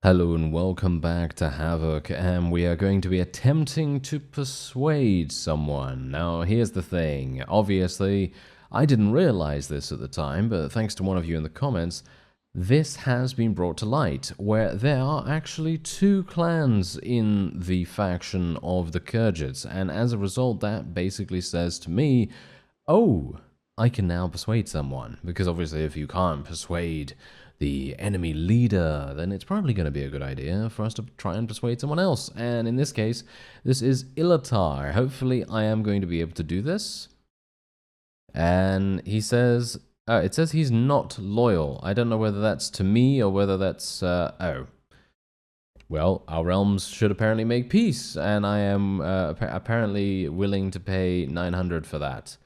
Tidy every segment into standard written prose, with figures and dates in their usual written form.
Hello and welcome back to Havoc, and we are going to be attempting to persuade someone. Now, here's the thing. Obviously, I didn't realize this at the time, but thanks to one of you in the comments, this has been brought to light, where there are actually two clans in the faction of the KURTGITS, and as a result, that basically says to me, oh, I can now persuade someone, because obviously if you can't persuade the enemy leader, then it's probably going to be a good idea for us to try and persuade someone else. And in this case, this is Ilatar. Hopefully I am going to be able to do this. And he says, it says he's not loyal. I don't know whether that's to me or whether that's, oh. Well, our realms should apparently make peace, and I am apparently willing to pay 900 for that.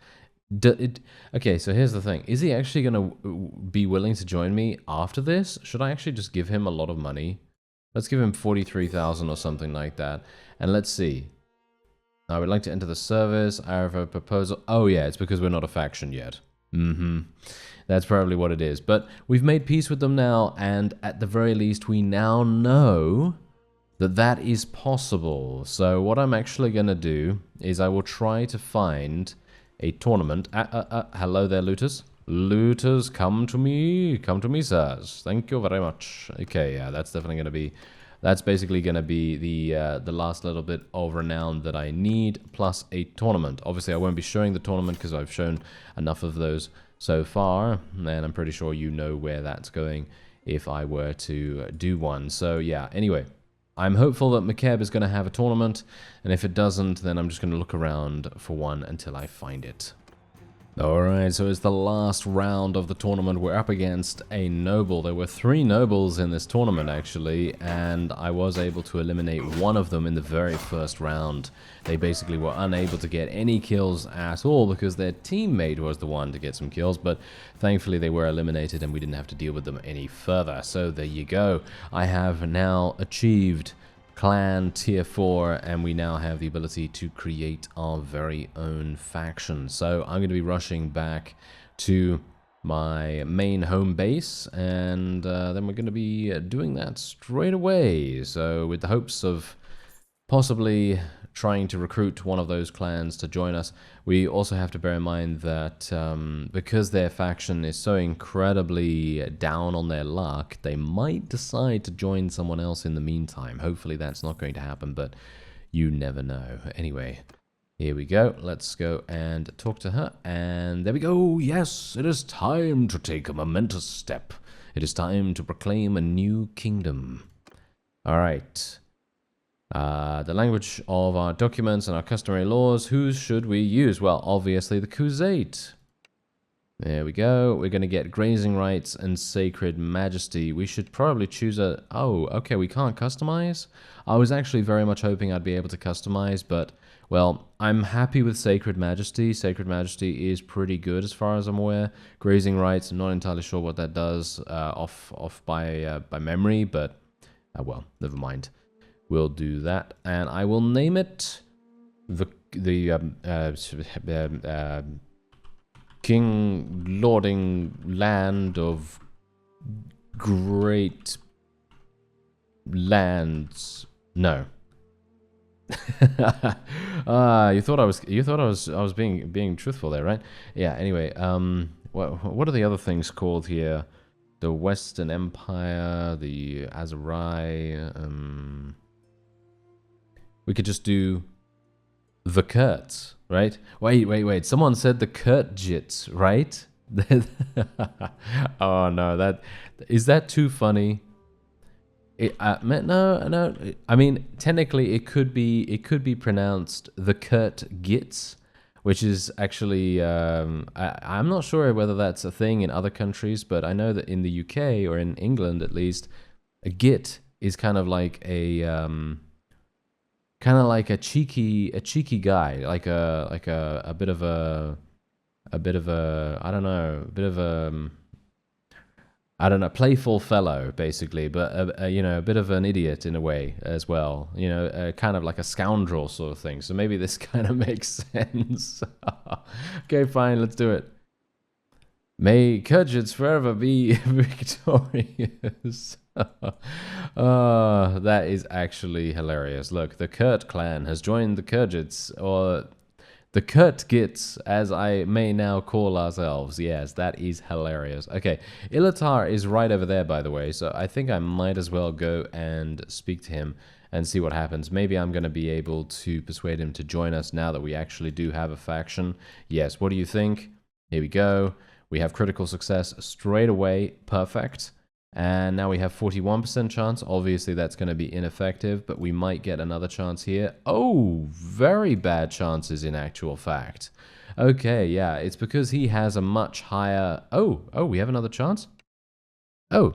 Okay, so here's the thing. Is he actually going to be willing to join me after this? Should I actually just give him a lot of money? Let's give him 43,000 or something like that. And let's see. I would like to enter the service. I have a proposal. Oh yeah, it's because we're not a faction yet. That's probably what it is. But we've made peace with them now, and at the very least, we now know that that is possible. So what I'm actually going to do is I will try to find a tournament. Hello there, looters. Looters, come to me, sirs. Thank you very much. Okay, yeah, that's definitely going to be, that's basically going to be the last little bit of renown that I need, plus a tournament. Obviously, I won't be showing the tournament because I've shown enough of those so far, and I'm pretty sure you know where that's going if I were to do one. So yeah, anyway. I'm hopeful that McKeb is going to have a tournament, and if it doesn't, then I'm just going to look around for one until I find it. Alright, so it's the last round of the tournament. We're up against a noble. There were 3 nobles in this tournament, actually, and I was able to eliminate one of them in the very first round. They basically were unable to get any kills at all because their teammate was the one to get some kills, but thankfully they were eliminated and we didn't have to deal with them any further. So there you go. I have now achieved Clan Tier 4, and we now have the ability to create our very own faction. So I'm going to be rushing back to my main home base, and then we're going to be doing that straight away. So with the hopes of possibly trying to recruit one of those clans to join us. We also have to bear in mind that because their faction is so incredibly down on their luck, they might decide to join someone else in the meantime. Hopefully that's not going to happen, but you never know. Anyway, here we go. Let's go and talk to her. And there we go. Yes, it is time to take a momentous step. It is time to proclaim a new kingdom. All right. The language of our documents and our customary laws. Whose should we use? Well, obviously the Khuzait. There we go. We're going to get grazing rights and sacred majesty. We should probably choose a... Oh, okay, we can't customize? I was actually very much hoping I'd be able to customize, but, well, I'm happy with sacred majesty. Sacred majesty is pretty good as far as I'm aware. Grazing rights, I'm not entirely sure what that does off by memory, but, well, never mind. We'll do that, and I will name it the King Lording Land of Great Lands. No. You thought I was being truthful there, right? Yeah. Anyway, what are the other things called here? The Western Empire, the Azerai. We could just do the Kurts, right? Wait. Someone said the KURTGITS, right? Oh no, is that too funny? No. I mean, technically, it could be pronounced the KURTGITS, which is actually I'm not sure whether that's a thing in other countries, but I know that in the UK or in England at least, a git is kind of like a cheeky guy, like a bit of a I don't know, playful fellow basically, but you know, a bit of an idiot in a way as well, you know, kind of like a scoundrel sort of thing. So maybe this kind of makes sense. Okay, fine, let's do it. May KURTGITS forever be victorious. That is actually hilarious. Look, the Kurt clan has joined the KURTGITS, or the KURTGITS, as I may now call ourselves. Yes, that is hilarious. Okay, Ilatar is right over there, by the way, so I think I might as well go and speak to him and see what happens. Maybe I'm going to be able to persuade him to join us now that we actually do have a faction. Yes, what do you think? Here we go. We have critical success straight away. Perfect. And now we have 41% chance. Obviously, that's going to be ineffective, but we might get another chance here. Oh, very bad chances in actual fact. Okay, yeah, it's because he has a much higher... Oh, we have another chance? Oh,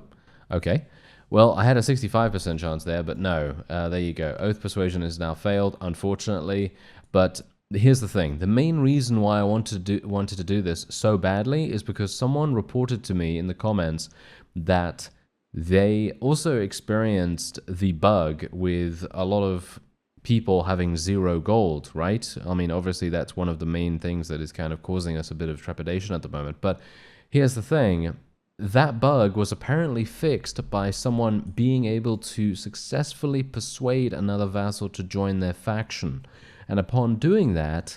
okay. Well, I had a 65% chance there, but no. There you go. Oath Persuasion is now failed, unfortunately. But here's the thing. The main reason why I wanted to do this so badly is because someone reported to me in the comments that they also experienced the bug with a lot of people having 0 gold, right? I mean, obviously that's one of the main things that is kind of causing us a bit of trepidation at the moment. But here's the thing. That bug was apparently fixed by someone being able to successfully persuade another vassal to join their faction. And upon doing that,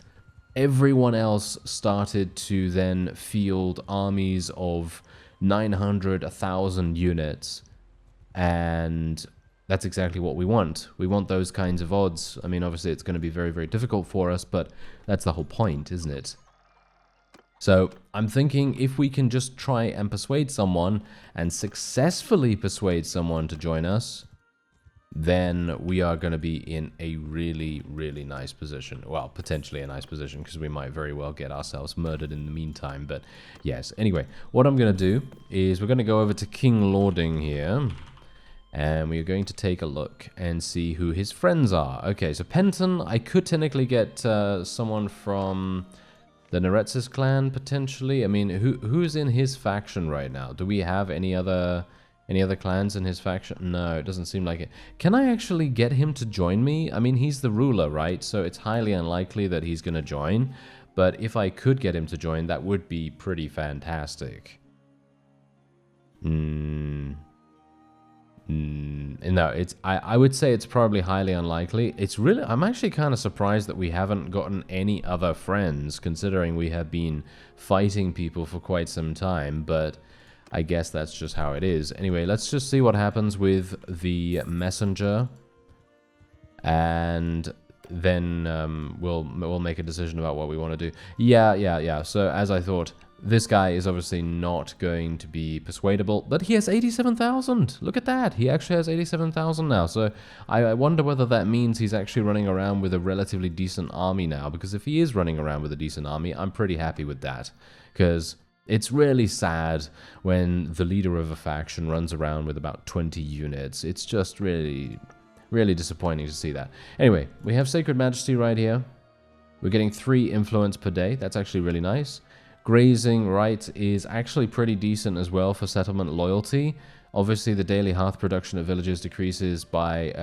everyone else started to then field armies of 900, 1,000 units. And that's exactly what we want. We want those kinds of odds. I mean, obviously it's going to be very, very difficult for us, but that's the whole point, isn't it? So I'm thinking if we can just try and persuade someone and successfully persuade someone to join us, then we are going to be in a really, really nice position. Well, potentially a nice position, because we might very well get ourselves murdered in the meantime. But yes, anyway, what I'm going to do is we're going to go over to King Lording here. And we are going to take a look and see who his friends are. Okay, so Penton, I could technically get someone from the Neretsis clan, potentially. I mean, who's in his faction right now? Do we have any other clans in his faction? No, it doesn't seem like it. Can I actually get him to join me? I mean, he's the ruler, right? So it's highly unlikely that he's going to join. But if I could get him to join, that would be pretty fantastic. No, I would say it's probably highly unlikely. I'm actually kind of surprised that we haven't gotten any other friends, considering we have been fighting people for quite some time, but I guess that's just how it is. Anyway, let's just see what happens with the messenger, and then we'll make a decision about what we want to do. Yeah. So as I thought, this guy is obviously not going to be persuadable, but he has 87,000. Look at that. He actually has 87,000 now. So I wonder whether that means he's actually running around with a relatively decent army now, because if he is running around with a decent army, I'm pretty happy with that, because it's really sad when the leader of a faction runs around with about 20 units. It's just really disappointing to see that. Anyway, we have Sacred Majesty right here. We're getting 3 influence per day. That's actually really nice. Grazing right is actually pretty decent as well for settlement loyalty. Obviously, the daily hearth production of villages decreases by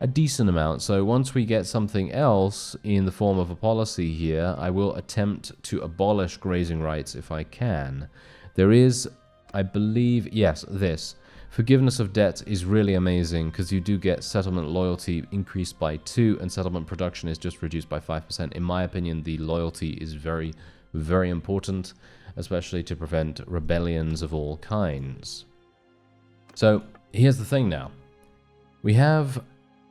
a decent amount. So once we get something else in the form of a policy here, I will attempt to abolish grazing rights if I can. There is, I believe, yes, this. Forgiveness of debt is really amazing, because you do get settlement loyalty increased by 2 and settlement production is just reduced by 5%. In my opinion, the loyalty is very, very important, especially to prevent rebellions of all kinds. So here's the thing now. We have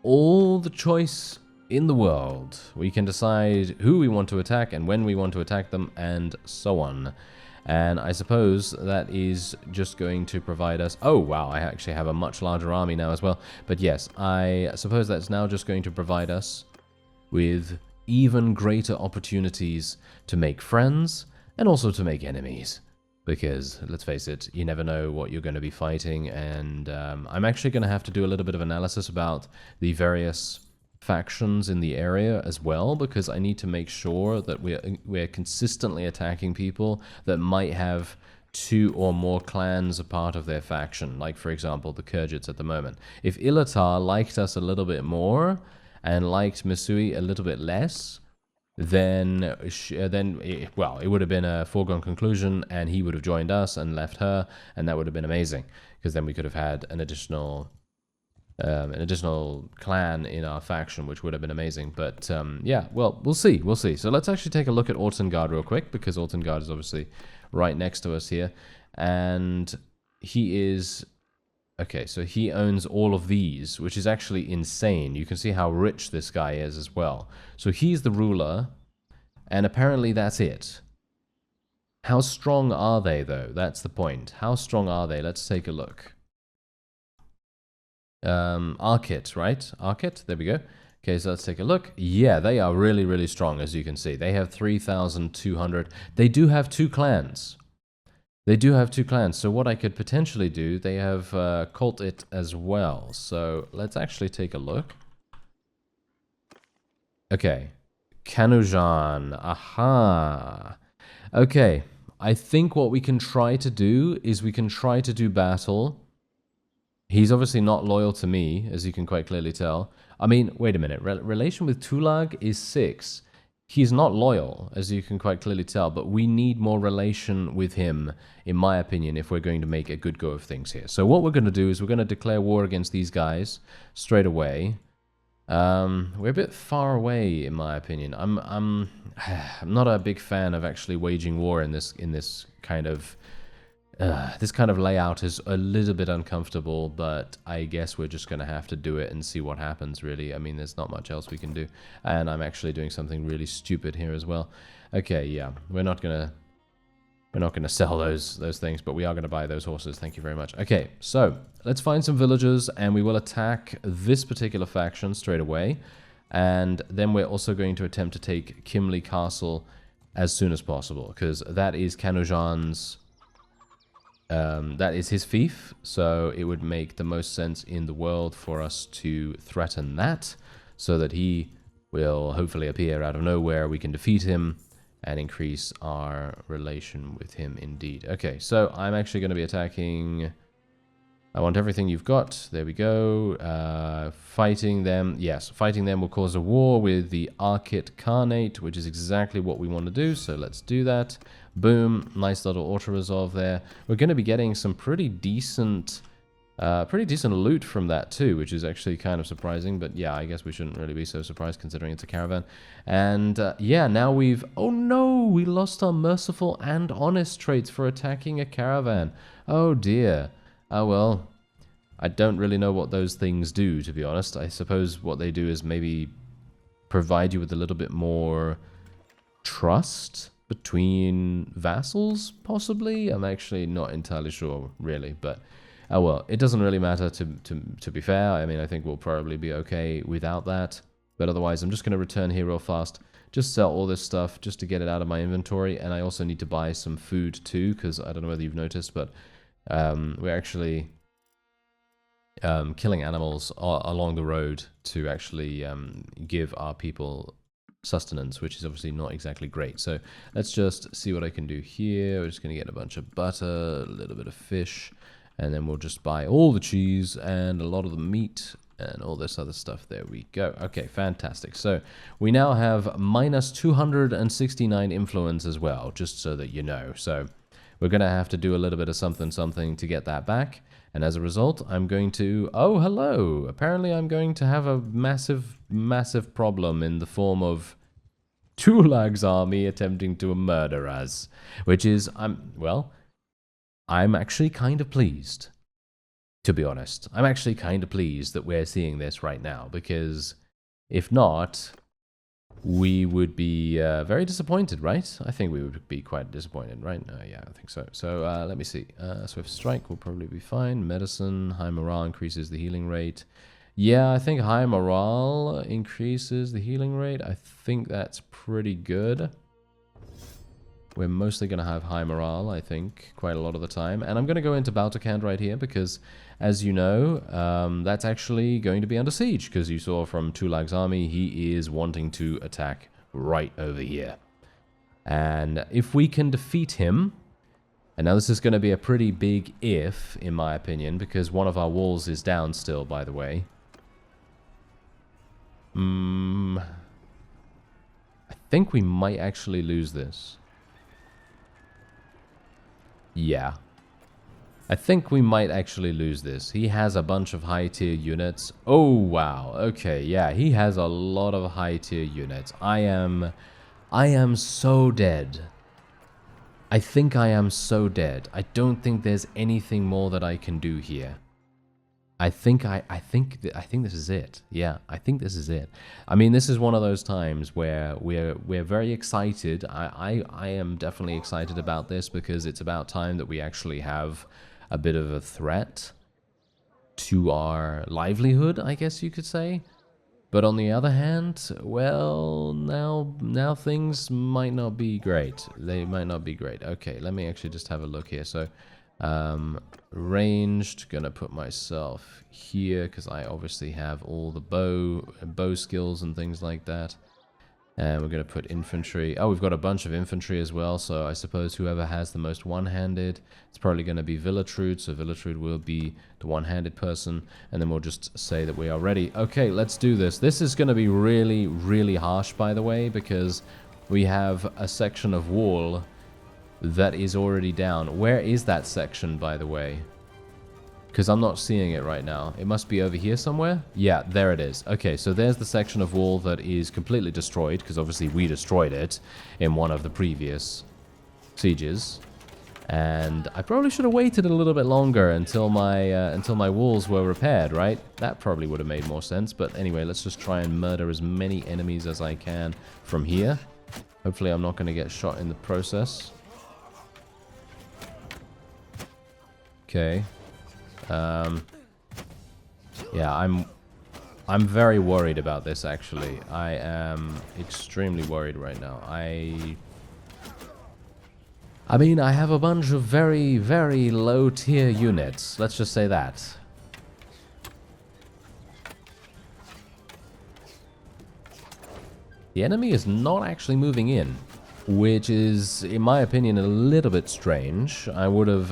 all the choice in the world. We can decide who we want to attack and when we want to attack them and so on. And I suppose that is just going to provide us... Oh, wow, I actually have a much larger army now as well. But yes, I suppose that's now just going to provide us with even greater opportunities to make friends and also to make enemies. Because, let's face it, you never know what you're going to be fighting. And I'm actually going to have to do a little bit of analysis about the various factions in the area as well, because I need to make sure that we're consistently attacking people that might have 2 or more clans a part of their faction, like for example the KURTGITS at the moment. If Ilatar liked us a little bit more and liked Misui a little bit less, well, it would have been a foregone conclusion, and he would have joined us and left her, and that would have been amazing, because then we could have had an additional clan in our faction, which would have been amazing. But yeah, well, we'll see. So let's actually take a look at Ortungard real quick, because Ortungard is obviously right next to us here, and he is... Okay, so he owns all of these, which is actually insane. You can see how rich this guy is as well. So he's the ruler, and apparently that's it. How strong are they, though? That's the point. How strong are they? Let's take a look. Arkit, right? Arkit, there we go. Okay, so let's take a look. Yeah, they are really, really strong, as you can see. They have 3,200. They do have 2 clans. So what I could potentially do, they have KURTGITS as well. So let's actually take a look. Okay. Kanujan. Aha. Okay. I think what we can try to do is we can try to do battle. He's obviously not loyal to me, as you can quite clearly tell. I mean, wait a minute. Relation with Tulag is 6. He's not loyal, as you can quite clearly tell, but we need more relation with him, in my opinion, if we're going to make a good go of things here. So what we're going to do is we're going to declare war against these guys straight away. We're a bit far away, in my opinion. I'm not a big fan of actually waging war in this kind of... this kind of layout is a little bit uncomfortable, but I guess we're just going to have to do it and see what happens, really. I mean, there's not much else we can do. And I'm actually doing something really stupid here as well. Okay, yeah, we're not going to sell those things, but we are going to buy those horses. Thank you very much. Okay, so let's find some villagers, and we will attack this particular faction straight away. And then we're also going to attempt to take Kimley Castle as soon as possible, because that is Kanujan's... that is his fief, so it would make the most sense in the world for us to threaten that, so that he will hopefully appear out of nowhere, we can defeat him, and increase our relation with him indeed. Okay, so I'm actually going to be attacking... I want everything you've got. There we go. Fighting them. Yes, fighting them will cause a war with the Arkit Khanate, which is exactly what we want to do, so let's do that. Boom. Nice little auto-resolve there. We're going to be getting some pretty decent loot from that too, which is actually kind of surprising, but yeah, I guess we shouldn't really be so surprised considering it's a caravan. And yeah, now we've... Oh no! We lost our merciful and honest traits for attacking a caravan. Oh dear. Oh well, I don't really know what those things do, to be honest. I suppose what they do is maybe provide you with a little bit more trust between vassals, possibly? I'm actually not entirely sure, really, but oh well, it doesn't really matter to be fair. I mean, I think we'll probably be okay without that, but otherwise I'm just going to return here real fast, just sell all this stuff just to get it out of my inventory, and I also need to buy some food too, because I don't know whether you've noticed, but we're actually killing animals along the road to actually give our people sustenance, which is obviously not exactly great. So let's just see what I can do here. We're just going to get a bunch of butter, a little bit of fish, and then we'll just buy all the cheese and a lot of the meat and all this other stuff. There we go. Okay, fantastic. So we now have minus 269 influence as well, just so that you know. So we're going to have to do a little bit of something to get that back. And as a result, I'm going to... Oh, hello! Apparently I'm going to have a massive problem in the form of Tulag's army attempting to murder us. Which is, well, I'm actually kind of pleased, to be honest. I'm actually kind of pleased that we're seeing this right now, because if not... we would be very disappointed, right? I think we would be quite disappointed, right? Yeah, I think so. So let me see. Swift Strike will probably be fine. Medicine, high morale increases the healing rate. Yeah, I think high morale increases the healing rate. I think that's pretty good. We're mostly going to have high morale, I think, quite a lot of the time. And I'm going to go into Balticand right here because, as you know, that's actually going to be under siege. Because you saw from Tulag's army, he is wanting to attack right over here. And if we can defeat him... And now this is going to be a pretty big if, in my opinion, because one of our walls is down still, by the way. I think we might actually lose this. Yeah. I think we might actually lose this. He has a bunch of high tier units. Oh, wow. Okay, yeah, he has a lot of high tier units. I am so dead. I think I am so dead. I don't think there's anything more that I can do here. I think this is it. Yeah, I think this is it. I mean, this is one of those times where we're very excited. I am definitely excited about this because it's about time that we actually have a bit of a threat to our livelihood, I guess you could say. But on the other hand, well, now things might not be great. They might not be great. Okay, let me actually just have a look here. So, ranged, gonna put myself here because I obviously have all the bow skills and things like that. And we're gonna put infantry. Oh, we've got a bunch of infantry as well, so I suppose whoever has the most one-handed, it's probably gonna be Villatrude, so Villatrude will be the one-handed person, and then we'll just say that we are ready. Okay, let's do this. This is gonna be really, really harsh, by the way, because we have a section of wall that is already down. Where is that section, by the way? Because I'm not seeing it right now. It must be over here somewhere? Yeah, there it is. Okay, so there's the section of wall that is completely destroyed, because obviously we destroyed it in one of the previous sieges. And I probably should have waited a little bit longer until my walls were repaired, right? That probably would have made more sense. But anyway, let's just try and murder as many enemies as I can from here. Hopefully I'm not going to get shot in the process. Okay. Yeah, I'm very worried about this, actually. I am extremely worried right now. I mean, I have a bunch of very, very low tier units. Let's just say that. The enemy is not actually moving in, which is, in my opinion, a little bit strange. I would have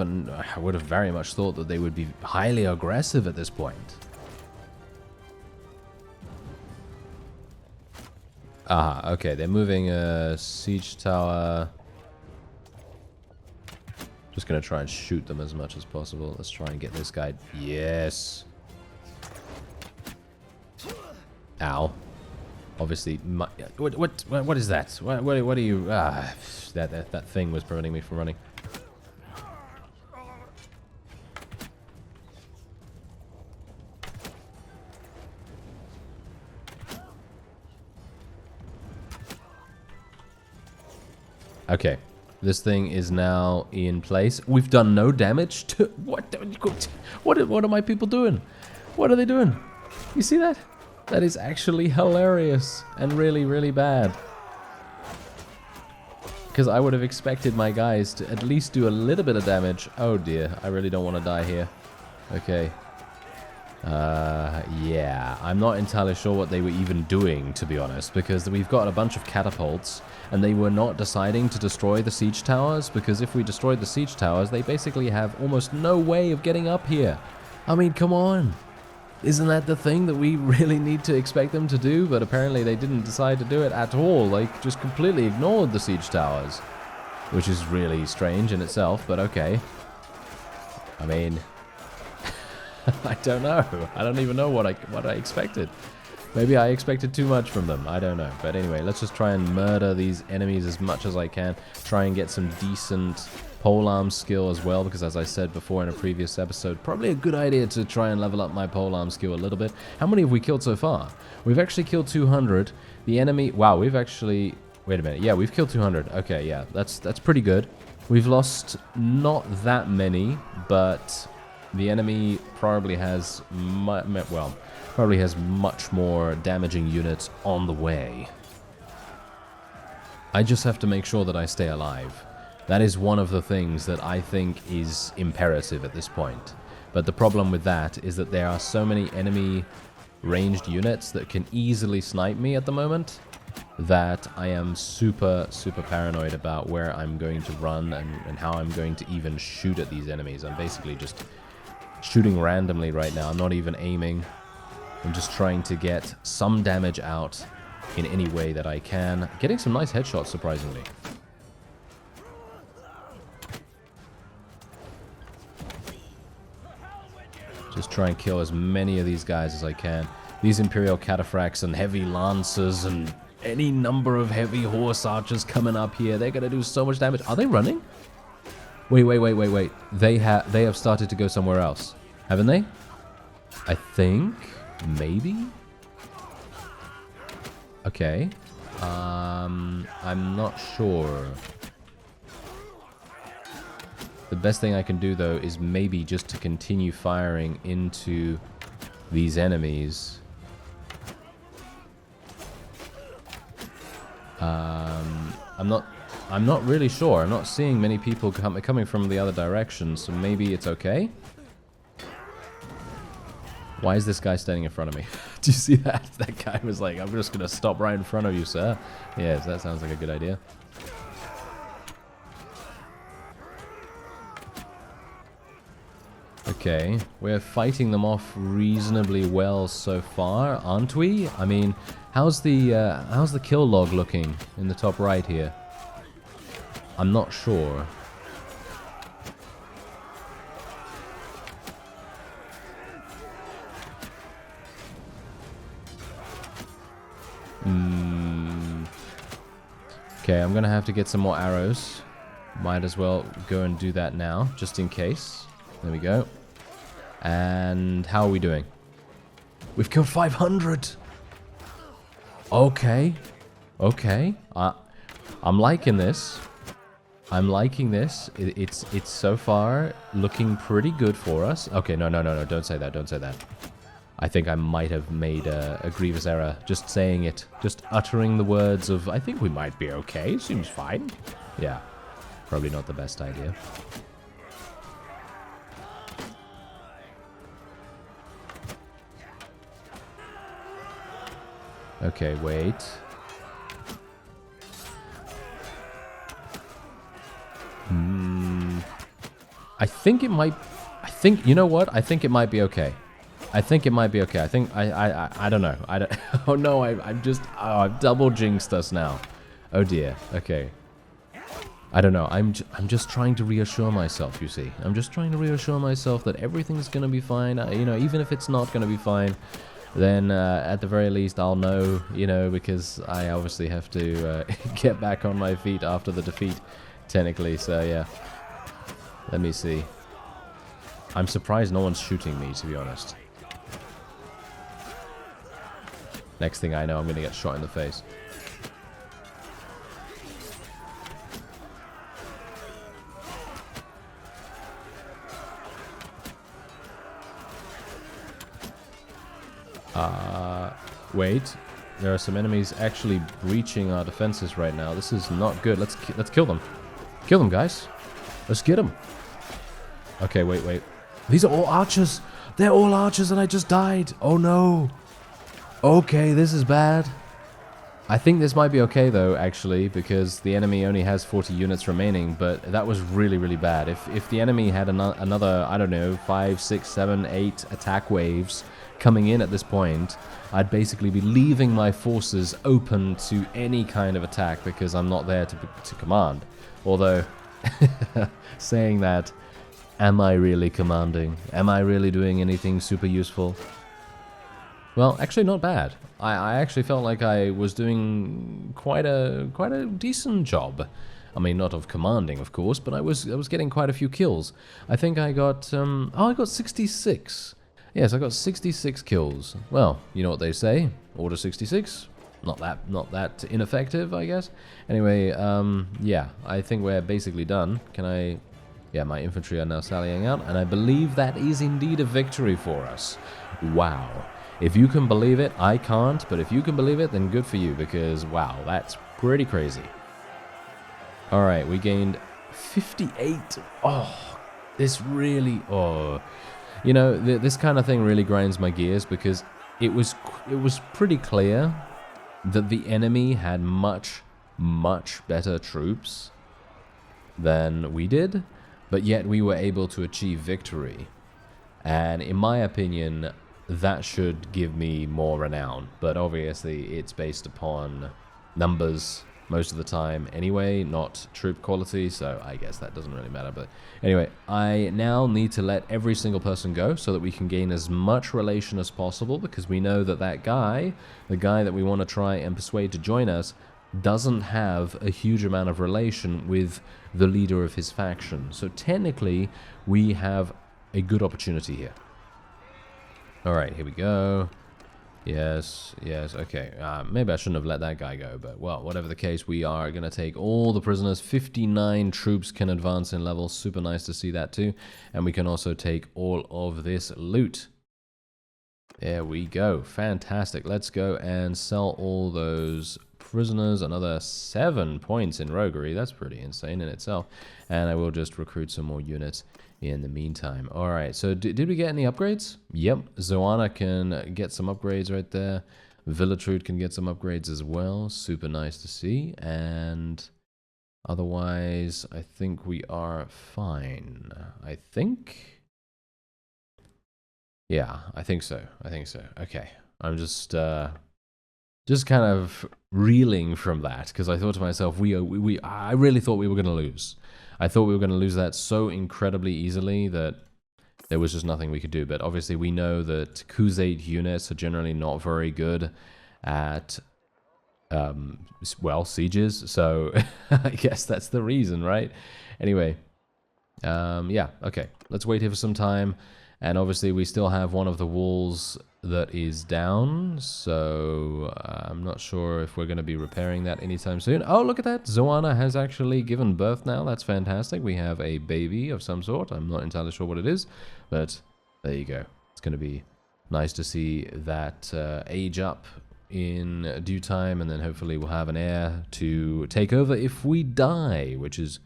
very much thought that they would be highly aggressive at this point. Ah, okay, they're moving a siege tower. Just gonna try and shoot them as much as possible. Let's try and get this guy. Yes. Ow. Obviously, what is that? What are you? Ah, that thing was preventing me from running. Okay, this thing is now in place. We've done no damage to what are my people doing? What are they doing? You see that? That is actually hilarious and really, really bad. Because I would have expected my guys to at least do a little bit of damage. Oh dear, I really don't want to die here. Okay. Yeah, I'm not entirely sure what they were even doing, to be honest, because we've got a bunch of catapults, and they were not deciding to destroy the siege towers, because if we destroyed the siege towers, they basically have almost no way of getting up here. I mean, come on. Isn't that the thing that we really need to expect them to do? But apparently they didn't decide to do it at all. Like, just completely ignored the siege towers, which is really strange in itself, but okay. I mean, I don't know. I don't even know what I expected. Maybe I expected too much from them. I don't know. But anyway, let's just try and murder these enemies as much as I can. Try and get some decent polearm skill as well, because as I said before in a previous episode, probably a good idea to try and level up my polearm skill a little bit. How many have we killed so far? We've actually killed 200. The enemy... Wow, we've actually... Wait a minute. Yeah, we've killed 200. Okay, yeah, that's pretty good. We've lost not that many, but... the enemy probably has, probably has much more damaging units on the way. I just have to make sure that I stay alive. That is one of the things that I think is imperative at this point. But the problem with that is that there are so many enemy ranged units that can easily snipe me at the moment that I am super, super paranoid about where I'm going to run and how I'm going to even shoot at these enemies. I'm basically just shooting randomly right now. I'm not even aiming. I'm just trying to get some damage out in any way that I can. Getting some nice headshots, surprisingly. Just try and kill as many of these guys as I can. These Imperial Cataphracts and Heavy Lancers and any number of Heavy Horse Archers coming up here, they're going to do so much damage. Are they running? Wait. They have started to go somewhere else. Haven't they? I think. Maybe? Okay. I'm not sure. The best thing I can do, though, is maybe just to continue firing into these enemies. I'm not really sure. I'm not seeing many people coming from the other direction, so maybe it's okay. Why is this guy standing in front of me? Do you see that? That guy was like, I'm just gonna stop right in front of you, sir. Yes, that sounds like a good idea. Okay, we're fighting them off reasonably well so far, aren't we? I mean, how's the kill log looking in the top right here? I'm not sure. Okay, I'm gonna have to get some more arrows. Might as well go and do that now, just in case. There we go. And how are we doing? We've killed 500! Okay. Okay. I'm liking this. I'm liking this. It's so far looking pretty good for us. Okay, no. Don't say that. Don't say that. I think I might have made a grievous error. Just saying it. Just uttering the words of, I think we might be okay. Seems fine. Yeah. Probably not the best idea. Okay, wait. I think it might... you know what? I think it might be okay. I think it might be okay. I don't know. Oh no, I've double jinxed us now. Oh dear. Okay. I don't know. I'm just trying to reassure myself, you see. I'm just trying to reassure myself that everything's gonna be fine. You know, even if it's not gonna be fine, then at the very least I'll know, you know, because I obviously have to get back on my feet after the defeat, technically, so yeah. Let me see. I'm surprised no one's shooting me, to be honest. Next thing I know, I'm gonna get shot in the face. Wait. There are some enemies actually breaching our defenses right now. This is not good. Let's kill them. Kill them, guys. Let's get them. Okay, wait. These are all archers. They're all archers and I just died. Oh no. Okay, this is bad. I think this might be okay though, actually, because the enemy only has 40 units remaining, but that was really, really bad. If the enemy had another, I don't know, 5, 6, 7, 8 attack waves coming in at this point, I'd basically be leaving my forces open to any kind of attack because I'm not there to command. Although, saying that, am I really commanding? Am I really doing anything super useful? Well, actually not bad. I actually felt like I was doing quite a decent job. I mean, not of commanding, of course, but I was getting quite a few kills. I think I got I got 66. Yes, I got 66 kills. Well, you know what they say, order 66. Not that ineffective, I guess. Anyway, yeah, I think we're basically done. Can I... Yeah, my infantry are now sallying out, and I believe that is indeed a victory for us. Wow. If you can believe it, I can't, but if you can believe it, then good for you, because, wow, that's pretty crazy. Alright, we gained 58. Oh, this really... Oh... You know, this kind of thing really grinds my gears, because it was pretty clear that the enemy had much better troops than we did, but yet we were able to achieve victory. And in my opinion, that should give me more renown. But obviously, it's based upon numbers most of the time anyway, not troop quality, so I guess that doesn't really matter. But anyway, I now need to let every single person go so that we can gain as much relation as possible, because we know that that guy, the guy that we want to try and persuade to join us, doesn't have a huge amount of relation with the leader of his faction. So technically, we have a good opportunity here. Alright, here we go. Yes, yes, okay. Maybe I shouldn't have let that guy go, but well, whatever the case, we are going to take all the prisoners. 59 troops can advance in level. Super nice to see that too. And we can also take all of this loot. There we go. Fantastic. Let's go and sell all those prisoners. Another 7 points in roguery. That's pretty insane in itself. And I will just recruit some more units in the meantime. Alright, so did we get any upgrades? Yep, Zoana can get some upgrades right there. Villatrude can get some upgrades as well. Super nice to see. And otherwise, I think we are fine. I think? Yeah, I think so. I think so. Okay, I'm just kind of reeling from that, because I thought to myself, I really thought we were going to lose. I thought we were going to lose that so incredibly easily that there was just nothing we could do. But obviously we know that KURTGITS units are generally not very good at, well, sieges. So I guess that's the reason, right? Anyway, yeah, okay. Let's wait here for some time. And obviously we still have one of the walls that is down, so I'm not sure if we're going to be repairing that anytime soon. Oh, look at that! Zoana has actually given birth now. That's fantastic. We have a baby of some sort. I'm not entirely sure what it is, but there you go. It's going to be nice to see that age up in due time, and then hopefully we'll have an heir to take over if we die, which is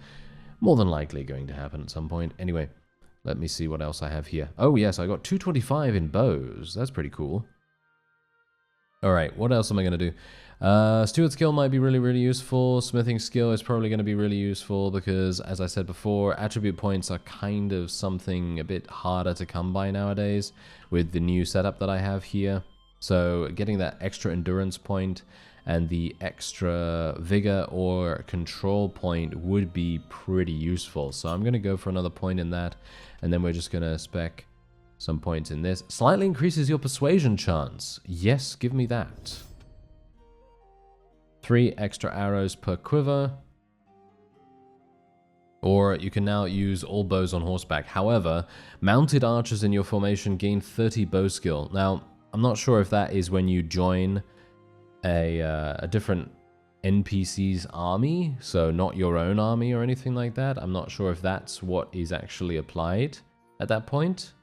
more than likely going to happen at some point. Anyway, let me see what else I have here. Oh, yes, I got 225 in bows. That's pretty cool. All right, what else am I going to do? Steward skill might be really, really useful. Smithing skill is probably going to be really useful because, as I said before, attribute points are kind of something a bit harder to come by nowadays with the new setup that I have here. So getting that extra endurance point and the extra vigor or control point would be pretty useful. So I'm going to go for another point in that. And then we're just going to spec some points in this. Slightly increases your persuasion chance. Yes, give me that. 3 extra arrows per quiver. Or you can now use all bows on horseback. However, mounted archers in your formation gain 30 bow skill. Now, I'm not sure if that is when you join a different NPC's army, so not your own army or anything like that. I'm not sure if that's what is actually applied at that point.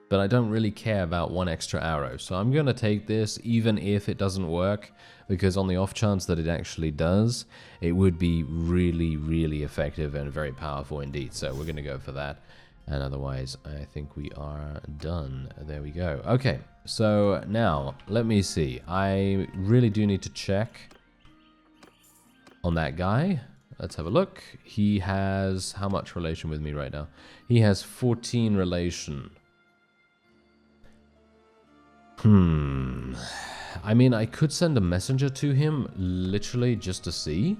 But I don't really care about 1 extra arrow, so I'm going to take this even if it doesn't work, because on the off chance that it actually does, it would be really, really effective and very powerful indeed. So we're going to go for that, and otherwise I think we are done. There we go. Okay, so now let me see. I really do need to check on that guy. Let's have a look. He has how much relation with me right now? He has 14 relation. I mean, I could send a messenger to him, literally just to see.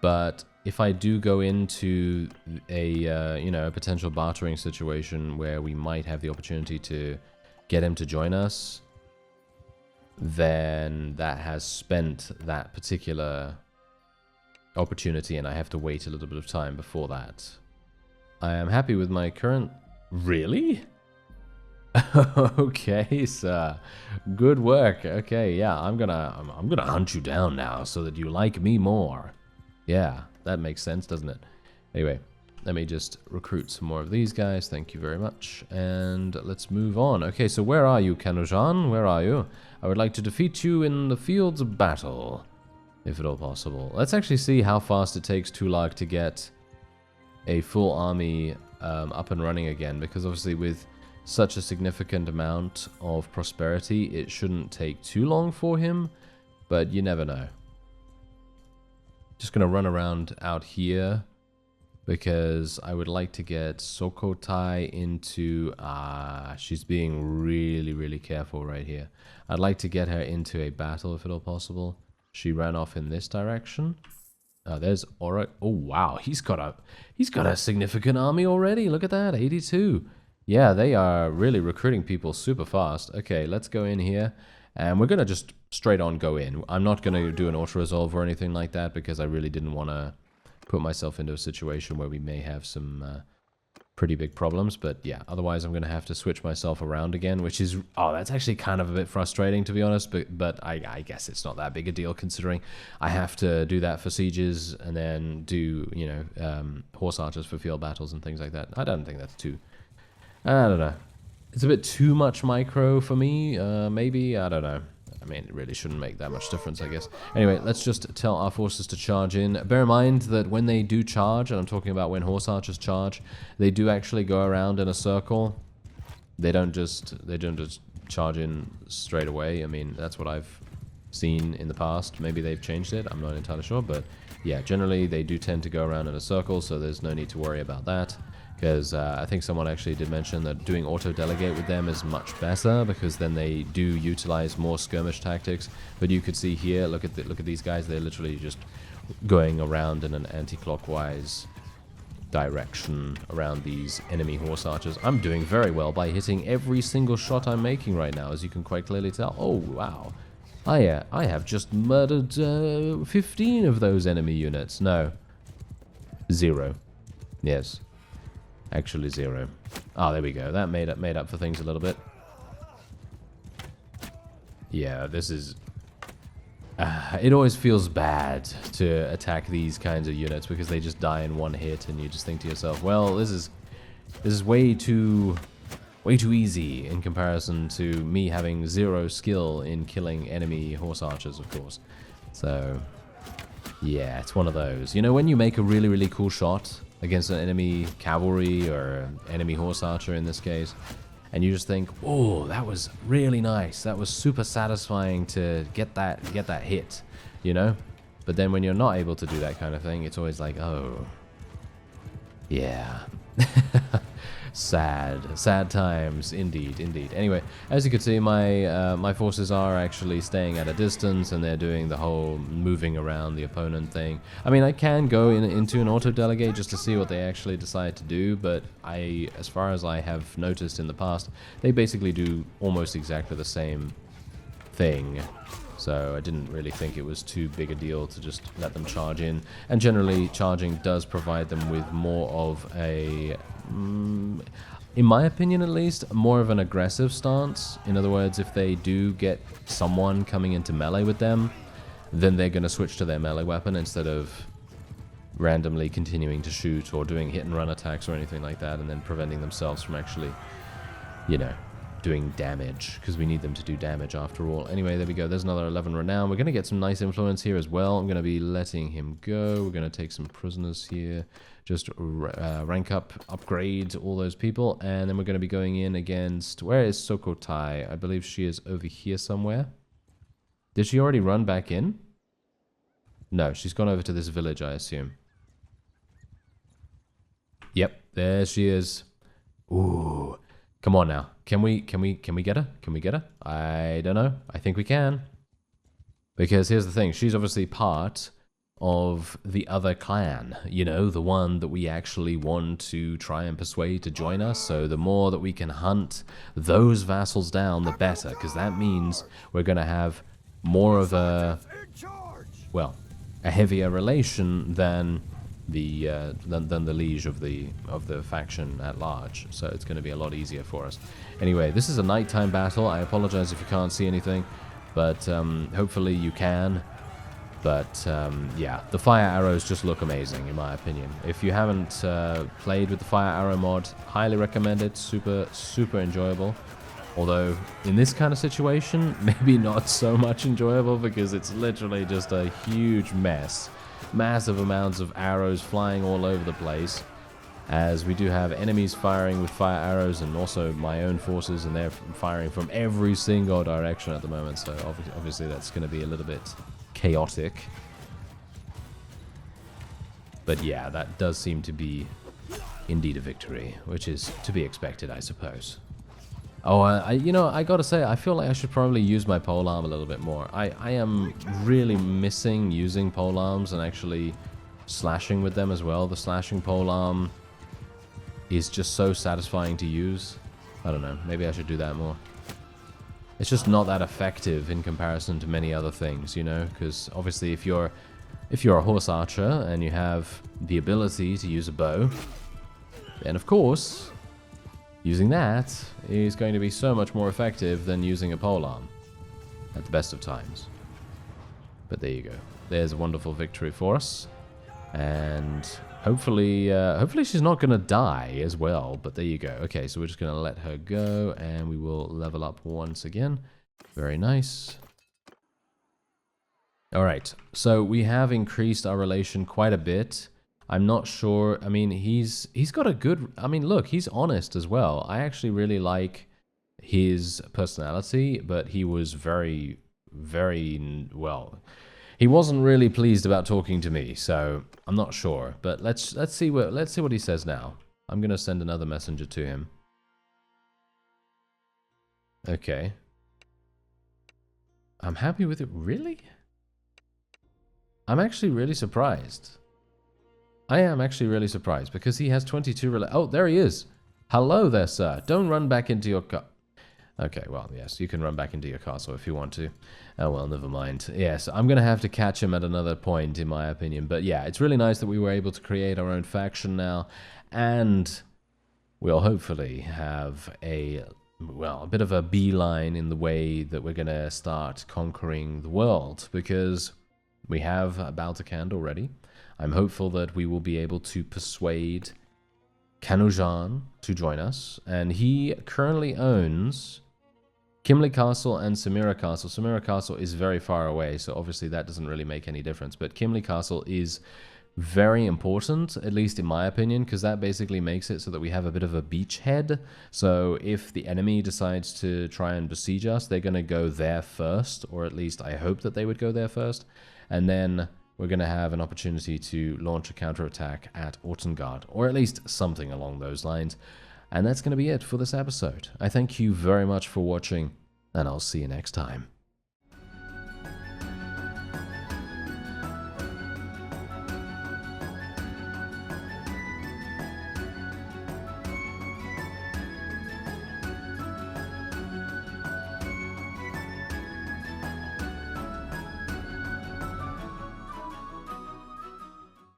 But if I do go into a, you know, a potential bartering situation where we might have the opportunity to get him to join us, then that has spent that particular opportunity, and I have to wait a little bit of time before that. I am happy with my current... Really? Okay, sir. Good work. Okay, yeah, I'm gonna hunt you down now so that you like me more. Yeah, that makes sense, doesn't it? Anyway, let me just recruit some more of these guys. Thank you very much. And let's move on. Okay, so where are you, Kanujan? Where are you? I would like to defeat you in the fields of battle, if at all possible. Let's actually see how fast it takes Tulag to get a full army up and running again, because obviously with such a significant amount of prosperity, it shouldn't take too long for him, but you never know. Just gonna run around out here because I would like to get Sokhotai into... she's being really, really careful right here. I'd like to get her into a battle if at all possible. She ran off in this direction. There's Aura. Oh, wow. He's got a significant army already. Look at that. 82. Yeah, they are really recruiting people super fast. Okay, let's go in here. And we're going to just straight on go in. I'm not going to do an auto-resolve or anything like that because I really didn't want to put myself into a situation where we may have some pretty big problems. But yeah, otherwise I'm going to have to switch myself around again, which is... Oh, that's actually kind of a bit frustrating, to be honest. But I guess it's not that big a deal considering I have to do that for sieges and then do, you know, horse archers for field battles and things like that. I don't think that's too... I don't know. It's a bit too much micro for me, maybe. I don't know. I mean, it really shouldn't make that much difference, I guess. Anyway, let's just tell our forces to charge in. Bear in mind that when they do charge, and I'm talking about when horse archers charge, they do actually go around in a circle. They don't just charge in straight away. I mean, that's what I've seen in the past. Maybe they've changed it. I'm not entirely sure, but yeah, generally they do tend to go around in a circle, so there's no need to worry about that. Because I think someone actually did mention that doing auto-delegate with them is much better because then they do utilize more skirmish tactics. But you could see here, look at these guys. They're literally just going around in an anti-clockwise direction around these enemy horse archers. I'm doing very well by hitting every single shot I'm making right now, as you can quite clearly tell. Oh, wow. I have just murdered 15 of those enemy units. No. 0. Yes. Actually 0. Oh, there we go. That made up for things a little bit. Yeah, this is... it always feels bad to attack these kinds of units because they just die in one hit, and you just think to yourself, well, this is way too easy in comparison to me having 0 skill in killing enemy horse archers, of course. So, yeah, it's one of those. You know, when you make a really, really cool shot against an enemy cavalry or enemy horse archer in this case, and you just think, oh, that was really nice, that was super satisfying to get that hit, you know? But then when you're not able to do that kind of thing, it's always like, oh, yeah. Sad times, indeed. Anyway, as you can see, my forces are actually staying at a distance, and they're doing the whole moving around the opponent thing. I mean, I can go into an auto-delegate just to see what they actually decide to do, but as far as I have noticed in the past, they basically do almost exactly the same thing. So I didn't really think it was too big a deal to just let them charge in. And generally, charging does provide them with more of a... in my opinion at least, more of an aggressive stance. In other words, if they do get someone coming into melee with them, then they're going to switch to their melee weapon instead of randomly continuing to shoot or doing hit and run attacks or anything like that, and then preventing themselves from actually, you know, doing damage, because we need them to do damage after all. Anyway, there we go. There's another 11 renown. We're going to get some nice influence here as well. I'm going to be letting him go. We're going to take some prisoners here. Just rank up, upgrade all those people, and then we're going to be going in against... Where is Sokhotai? I believe she is over here somewhere. Did she already run back in? No, she's gone over to this village, I assume. Yep, there she is. Ooh, come on now. Can we get her? Can we get her? I don't know. I think we can. Because here's the thing. She's obviously part of the other clan, you know, the one that we actually want to try and persuade to join us. So the more that we can hunt those vassals down, the better, because that means we're going to have more of a, well, a heavier relation than the liege of the faction at large. So it's going to be a lot easier for us. Anyway, this is a nighttime battle. I apologize if you can't see anything, but hopefully you can. But yeah, the fire arrows just look amazing in my opinion. If you haven't played with the fire arrow mod, highly recommend it. Super enjoyable. Although in this kind of situation, maybe not so much enjoyable, because it's literally just a huge mess. Massive amounts of arrows flying all over the place, as we do have enemies firing with fire arrows, and also my own forces, and they're firing from every single direction at the moment. So obviously that's going to be a little bit chaotic. But yeah, that does seem to be indeed a victory, which is to be expected, I suppose. Oh, I gotta say, I feel like I should probably use my polearm a little bit more. I am really missing using polearms and actually slashing with them as well. The slashing polearm is just so satisfying to use. I don't know, maybe I should do that more. It's just not that effective in comparison to many other things, you know? Because obviously if you're a horse archer and you have the ability to use a bow, then of course, using that is going to be so much more effective than using a polearm at the best of times. But there you go. There's a wonderful victory for us. And hopefully she's not going to die as well. But there you go. Okay, so we're just going to let her go. And we will level up once again. Very nice. Alright, so we have increased our relation quite a bit. I'm not sure, I mean, he's got a good, I mean, look, he's honest as well. I actually really like his personality, but he was very, well, he wasn't really pleased about talking to me, so I'm not sure. But let's see what he says now. I'm gonna send another messenger to him. Okay. I'm happy with it. Really? I'm actually really surprised. I am actually really surprised because he has 22 Oh, there he is. Hello there, sir. Don't run back into your car. Okay, well, yes, you can run back into your castle if you want to. Oh, well, never mind. Yes, I'm going to have to catch him at another point, in my opinion. But yeah, it's really nice that we were able to create our own faction now. And we'll hopefully have a bit of a beeline in the way that we're going to start conquering the world. Because we have Balticand already. I'm hopeful that we will be able to persuade Kanujan to join us. And he currently owns Kimli Castle and Samira Castle. Samira Castle is very far away, so obviously that doesn't really make any difference. But Kimli Castle is very important, at least in my opinion, because that basically makes it so that we have a bit of a beachhead. So if the enemy decides to try and besiege us, they're going to go there first, or at least I hope that they would go there first. And then we're going to have an opportunity to launch a counterattack at Ortengard, or at least something along those lines. And that's going to be it for this episode. I thank you very much for watching, and I'll see you next time.